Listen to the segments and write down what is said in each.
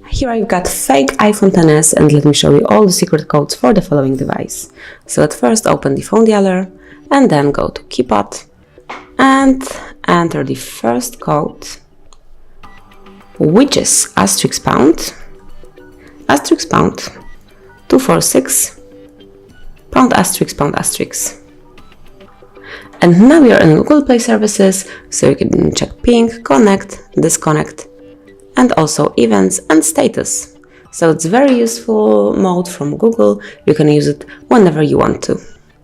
Here I've got fake iPhone XS and let me show you all the secret codes for the following device. So at first open the phone dialer and then go to keypad and enter the first code, which is *##, 246, ###. And now we are in Google Play Services, so you can check ping, connect, disconnect, and also events and status. So it's very useful mode from Google. You can use it whenever you want to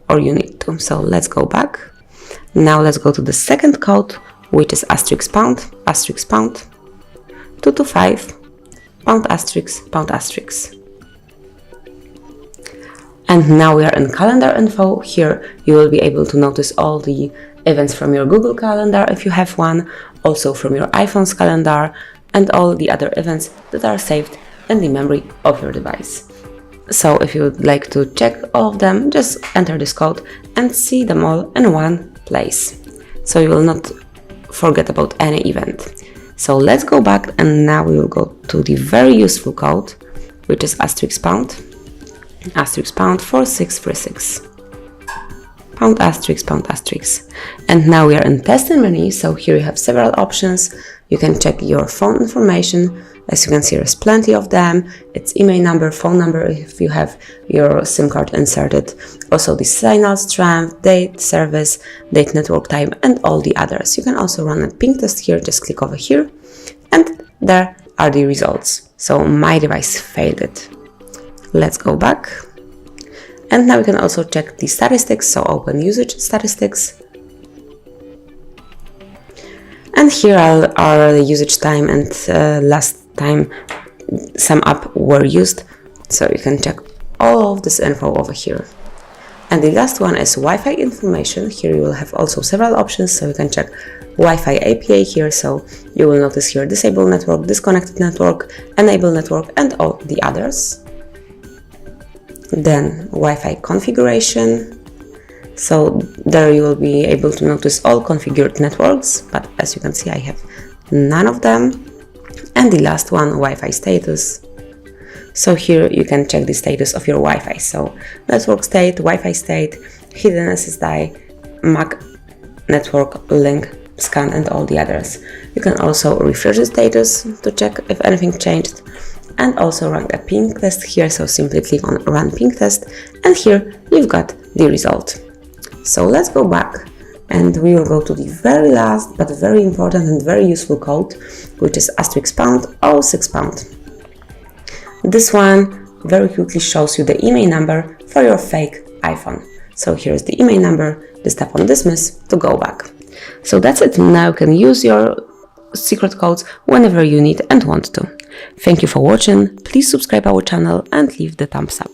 or you need to. So let's go back. Now let's go to the second code, which is *##, 225, *##. And now we are in calendar info. Here you will be able to notice all the events from your Google Calendar if you have one, also from your iPhone's calendar, and all the other events that are saved in the memory of your device. So if you would like to check all of them, just enter this code and see them all in one place, so you will not forget about any event. So let's go back, and now we will go to the very useful code, which is *##, 4636, *##. And now we are in testing menu, so here you have several options. You can check your phone information. As you can see, there's plenty of them. It's email number, phone number if you have your SIM card inserted. Also the signal strength, date, service, date, network type, and all the others. You can also run a ping test here. Just click over here, and there are the results. So my device failed it. Let's go back. And now we can also check the statistics. So open usage statistics. And here are the usage time and last time some app were used. So you can check all of this info over here. And the last one is Wi-Fi information. Here you will have also several options. So you can check Wi-Fi APA here. So you will notice here disable network, disconnected network, enable network, and all the others. Then Wi-Fi configuration. So there you will be able to notice all configured networks, but as you can see I have none of them. And the last one, Wi-Fi status. So here you can check the status of your Wi-Fi. So network state, Wi-Fi state, hidden SSID, MAC network link, scan, and all the others. You can also refresh the status to check if anything changed, and also run a ping test here. So simply click on run ping test, and here you've got the result. So let's go back, and we will go to the very last but very important and very useful code, which is *##06#. This one very quickly shows you the email number for your fake iPhone. So here's the email number. Just tap on dismiss to go back. So that's it. Now you can use your secret codes whenever you need and want to. Thank you for watching. Please subscribe our channel and leave the thumbs up.